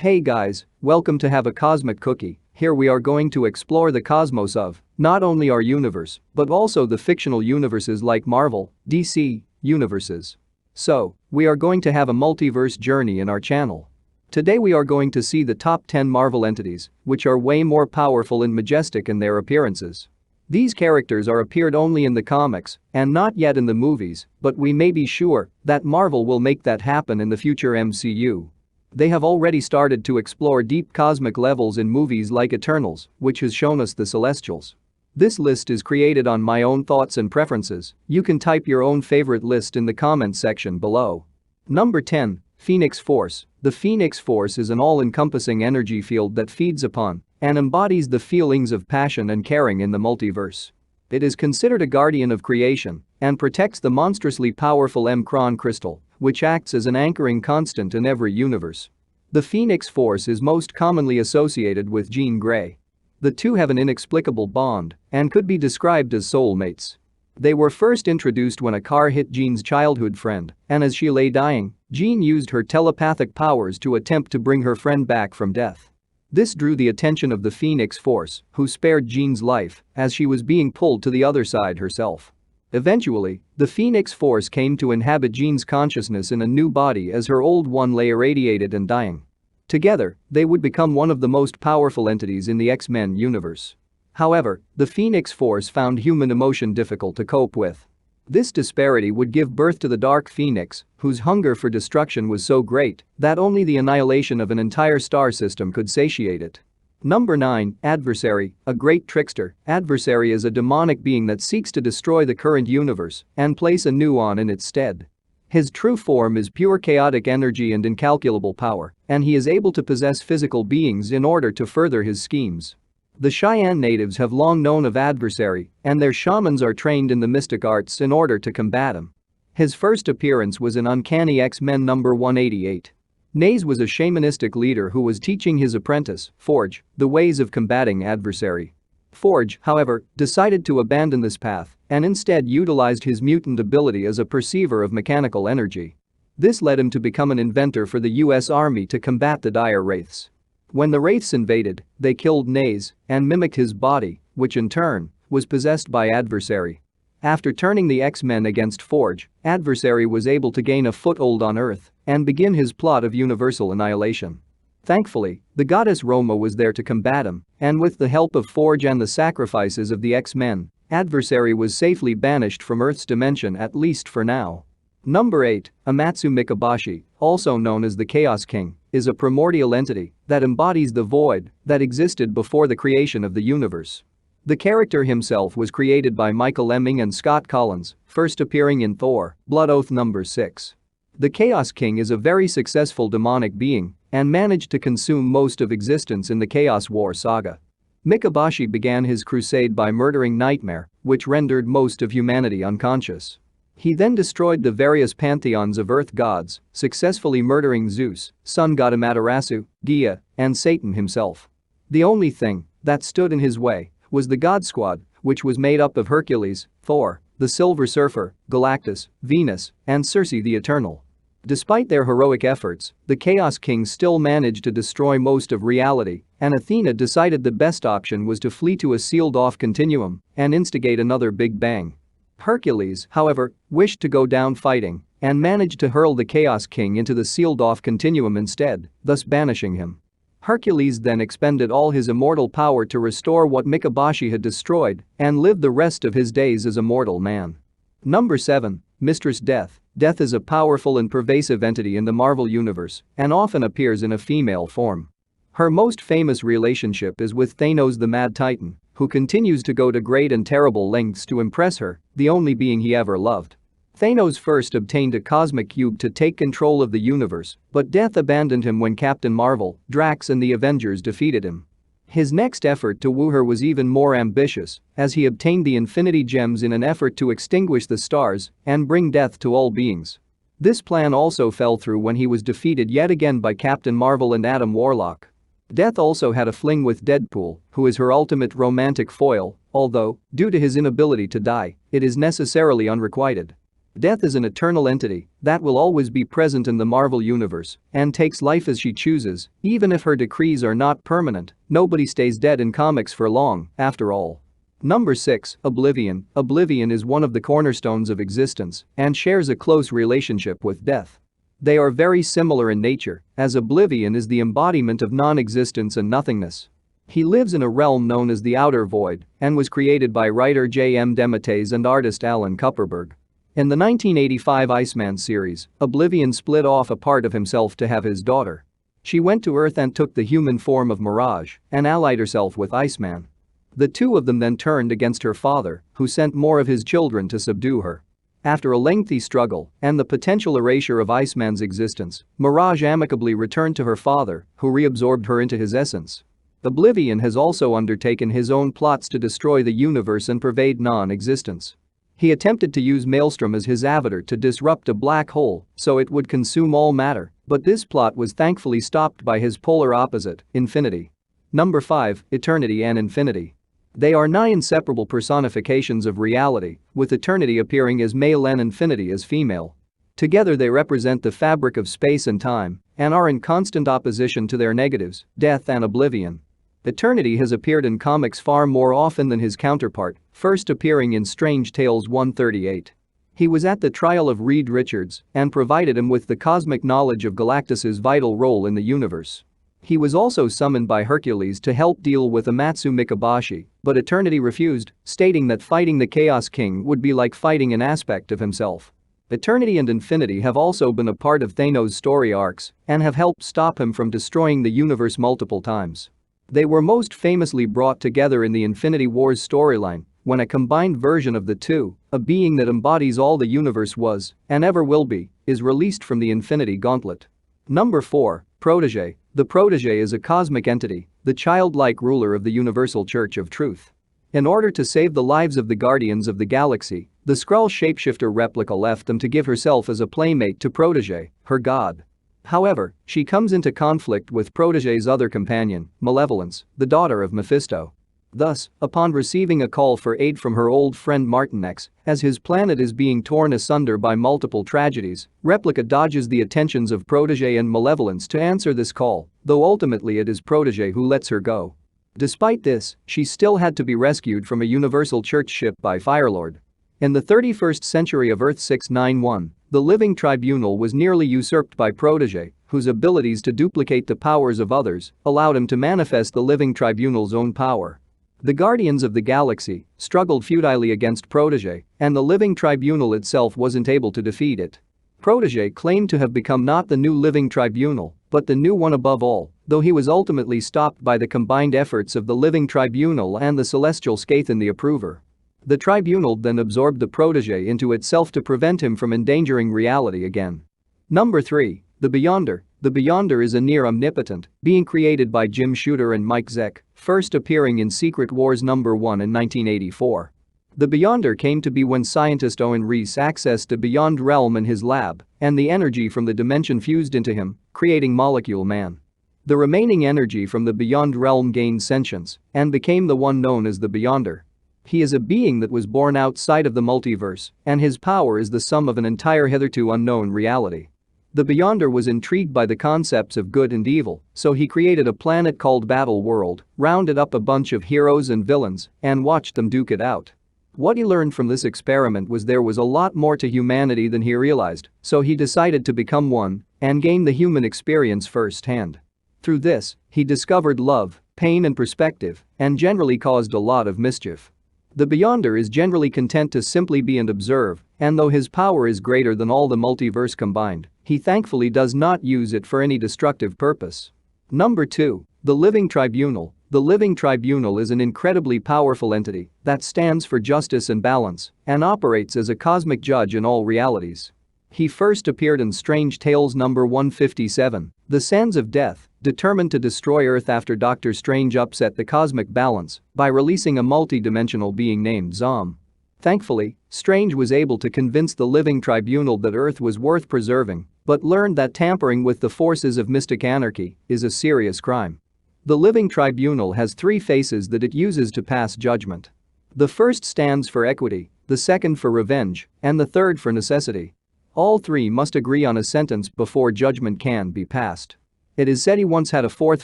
Hey guys, welcome to Have a Cosmic Cookie. Here we are going to explore the cosmos of not only our universe, but also the fictional universes like Marvel, DC, universes. So, we are going to have a multiverse journey in our channel. Today we are going to see the top 10 Marvel entities, which are way more powerful and majestic in their appearances. These characters are appeared only in the comics and not yet in the movies, but we may be sure that Marvel will make that happen in the future MCU. They have already started to explore deep cosmic levels in movies like Eternals, which has shown us the Celestials. This list is created on my own thoughts and preferences. You can type your own favorite list in the comments section below. Number 10. Phoenix Force. The Phoenix Force is an all-encompassing energy field that feeds upon and embodies the feelings of passion and caring in the multiverse. It is considered a guardian of creation and protects the monstrously powerful M-Cron crystal, which acts as an anchoring constant in every universe. The Phoenix Force is most commonly associated with Jean Grey. The two have an inexplicable bond and could be described as soulmates. They were first introduced when a car hit Jean's childhood friend, and as she lay dying, Jean used her telepathic powers to attempt to bring her friend back from death. This drew the attention of the Phoenix Force, who spared Jean's life as she was being pulled to the other side herself. Eventually, the Phoenix Force came to inhabit Jean's consciousness in a new body as her old one lay irradiated and dying. Together, they would become one of the most powerful entities in the X-Men universe. However, the Phoenix Force found human emotion difficult to cope with. This disparity would give birth to the Dark Phoenix, whose hunger for destruction was so great that only the annihilation of an entire star system could satiate it. Number 9. Adversary, a great trickster. Adversary is a demonic being that seeks to destroy the current universe and place a new one in its stead. His true form is pure chaotic energy and incalculable power, and he is able to possess physical beings in order to further his schemes. The Cheyenne natives have long known of Adversary, and their shamans are trained in the mystic arts in order to combat him. His first appearance was in Uncanny X-Men number 188. Naze was a shamanistic leader who was teaching his apprentice, Forge, the ways of combating Adversary. Forge, however, decided to abandon this path and instead utilized his mutant ability as a perceiver of mechanical energy. This led him to become an inventor for the US Army to combat the Dire Wraiths. When the Wraiths invaded, they killed Naze and mimicked his body, which in turn was possessed by Adversary. After turning the X-Men against Forge, Adversary was able to gain a foothold on Earth and begin his plot of universal annihilation. Thankfully, the goddess Roma was there to combat him, and with the help of Forge and the sacrifices of the X-Men, Adversary was safely banished from Earth's dimension, at least for now. Number 8. Amatsu Mikabashi, also known as the Chaos King, is a primordial entity that embodies the void that existed before the creation of the universe. The character himself was created by Michael Lemming and Scott Collins, first appearing in Thor: Blood Oath number 6. The Chaos King is a very successful demonic being and managed to consume most of existence in the Chaos War saga. Mikabashi began his crusade by murdering Nightmare, which rendered most of humanity unconscious. He then destroyed the various pantheons of Earth gods, successfully murdering Zeus, sun god Amaterasu, Gaia, and Satan himself. The only thing that stood in his way was the God Squad, which was made up of Hercules, Thor, the Silver Surfer, Galactus, Venus, and Circe the Eternal. Despite their heroic efforts, the Chaos King still managed to destroy most of reality, and Athena decided the best option was to flee to a sealed-off continuum and instigate another Big Bang. Hercules, however, wished to go down fighting and managed to hurl the Chaos King into the sealed-off continuum instead, thus banishing him. Hercules then expended all his immortal power to restore what Mikabashi had destroyed and lived the rest of his days as a mortal man. Number 7. Mistress Death. Death is a powerful and pervasive entity in the Marvel Universe and often appears in a female form. Her most famous relationship is with Thanos the Mad Titan, who continues to go to great and terrible lengths to impress her, the only being he ever loved. Thanos first obtained a cosmic cube to take control of the universe, but Death abandoned him when Captain Marvel, Drax and the Avengers defeated him. His next effort to woo her was even more ambitious, as he obtained the Infinity Gems in an effort to extinguish the stars and bring death to all beings. This plan also fell through when he was defeated yet again by Captain Marvel and Adam Warlock. Death also had a fling with Deadpool, who is her ultimate romantic foil, although, due to his inability to die, it is necessarily unrequited. Death is an eternal entity that will always be present in the Marvel universe and takes life as she chooses, even if her decrees are not permanent. Nobody stays dead in comics for long, after all. Number 6. Oblivion. Oblivion is one of the cornerstones of existence and shares a close relationship with death. They are very similar in nature, as Oblivion is the embodiment of non-existence and nothingness. He lives in a realm known as the Outer Void and was created by writer J.M. DeMatteis and artist Alan Kupperberg. In the 1985 Iceman series, Oblivion split off a part of himself to have his daughter. She went to Earth and took the human form of Mirage and allied herself with Iceman. The two of them then turned against her father, who sent more of his children to subdue her. After a lengthy struggle and the potential erasure of Iceman's existence, Mirage amicably returned to her father, who reabsorbed her into his essence. Oblivion has also undertaken his own plots to destroy the universe and pervade non-existence. He attempted to use Maelstrom as his avatar to disrupt a black hole so it would consume all matter, but this plot was thankfully stopped by his polar opposite, Infinity. Number 5. Eternity and Infinity. They are nigh inseparable personifications of reality, with Eternity appearing as male and Infinity as female. Together they represent the fabric of space and time and are in constant opposition to their negatives, death and oblivion. Eternity has appeared in comics far more often than his counterpart, first appearing in Strange Tales 138. He was at the trial of Reed Richards and provided him with the cosmic knowledge of Galactus's vital role in the universe. He was also summoned by Hercules to help deal with Amatsu Mikabashi, but Eternity refused, stating that fighting the Chaos King would be like fighting an aspect of himself. Eternity and Infinity have also been a part of Thanos' story arcs and have helped stop him from destroying the universe multiple times. They were most famously brought together in the Infinity Wars storyline, when a combined version of the two, a being that embodies all the universe was, and ever will be, is released from the Infinity Gauntlet. Number 4. Protege. The Protege is a cosmic entity, the childlike ruler of the Universal Church of Truth. In order to save the lives of the Guardians of the Galaxy, the Skrull shapeshifter replica left them to give herself as a playmate to Protege, her god. However, she comes into conflict with Protege's other companion, Malevolence, the daughter of Mephisto. Thus, upon receiving a call for aid from her old friend Martinex, as his planet is being torn asunder by multiple tragedies, Replica dodges the attentions of Protege and Malevolence to answer this call, though ultimately it is Protege who lets her go. Despite this, she still had to be rescued from a Universal Church ship by Firelord. In the 31st century of Earth 691, the Living Tribunal was nearly usurped by Protege, whose abilities to duplicate the powers of others allowed him to manifest the Living Tribunal's own power. The Guardians of the Galaxy struggled futilely against Protege, and the Living Tribunal itself wasn't able to defeat it. Protege claimed to have become not the new Living Tribunal, but the new one above all, though he was ultimately stopped by the combined efforts of the Living Tribunal and the Celestial Skathan the Approver. The Tribunal then absorbed the Protege into itself to prevent him from endangering reality again. Number 3. The Beyonder. The Beyonder is a near-omnipotent being created by Jim Shooter and Mike Zeck, first appearing in Secret Wars No. 1 in 1984. The Beyonder came to be when scientist Owen Reese accessed a Beyond realm in his lab, and the energy from the dimension fused into him, creating Molecule Man. The remaining energy from the Beyond realm gained sentience and became the one known as the Beyonder. He is a being that was born outside of the multiverse, and his power is the sum of an entire hitherto unknown reality. The Beyonder was intrigued by the concepts of good and evil, so he created a planet called Battle World, rounded up a bunch of heroes and villains, and watched them duke it out. What he learned from this experiment was there was a lot more to humanity than he realized, so he decided to become one and gain the human experience firsthand. Through this, he discovered love, pain and perspective, and generally caused a lot of mischief. The Beyonder is generally content to simply be and observe, and though his power is greater than all the multiverse combined, he thankfully does not use it for any destructive purpose. Number 2. The Living Tribunal. The Living Tribunal is an incredibly powerful entity that stands for justice and balance and operates as a cosmic judge in all realities. He first appeared in Strange Tales No. 157, The Sands of Death, determined to destroy Earth after Doctor Strange upset the cosmic balance by releasing a multi-dimensional being named Zom. Thankfully, Strange was able to convince the Living Tribunal that Earth was worth preserving, but learned that tampering with the forces of mystic anarchy is a serious crime. The Living Tribunal has 3 faces that it uses to pass judgment. The first stands for equity, the second for revenge, and the third for necessity. All three must agree on a sentence before judgment can be passed. It is said he once had a fourth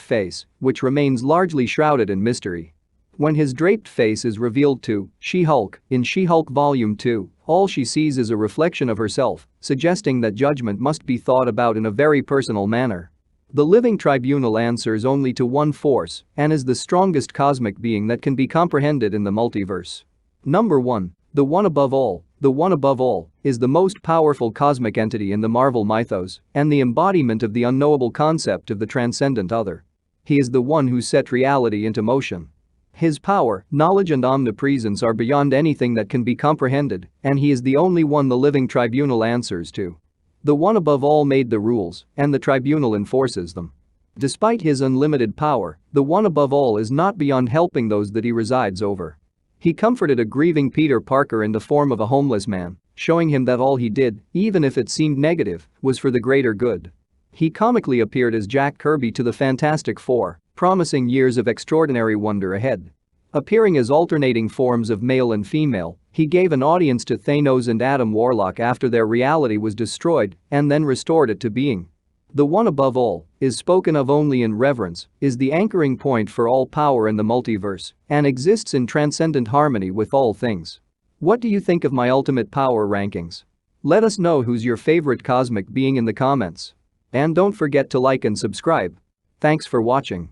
face, which remains largely shrouded in mystery. When his draped face is revealed to She-Hulk in She-Hulk Volume 2, all she sees is a reflection of herself, suggesting that judgment must be thought about in a very personal manner. The Living Tribunal answers only to one force and is the strongest cosmic being that can be comprehended in the multiverse. Number 1. The One Above All. The One Above All is the most powerful cosmic entity in the Marvel mythos and the embodiment of the unknowable concept of the transcendent other. He is the one who set reality into motion. His power, knowledge and omnipresence are beyond anything that can be comprehended, and he is the only one the Living Tribunal answers to. The One Above All made the rules, and the Tribunal enforces them. Despite his unlimited power, the One Above All is not beyond helping those that he resides over. He comforted a grieving Peter Parker in the form of a homeless man, showing him that all he did, even if it seemed negative, was for the greater good. He comically appeared as Jack Kirby to the Fantastic Four, promising years of extraordinary wonder ahead. Appearing as alternating forms of male and female, he gave an audience to Thanos and Adam Warlock after their reality was destroyed and then restored it to being. The One Above All is spoken of only in reverence, is the anchoring point for all power in the multiverse, and exists in transcendent harmony with all things. What do you think of my ultimate power rankings? Let us know who's your favorite cosmic being in the comments. And don't forget to like and subscribe. Thanks for watching.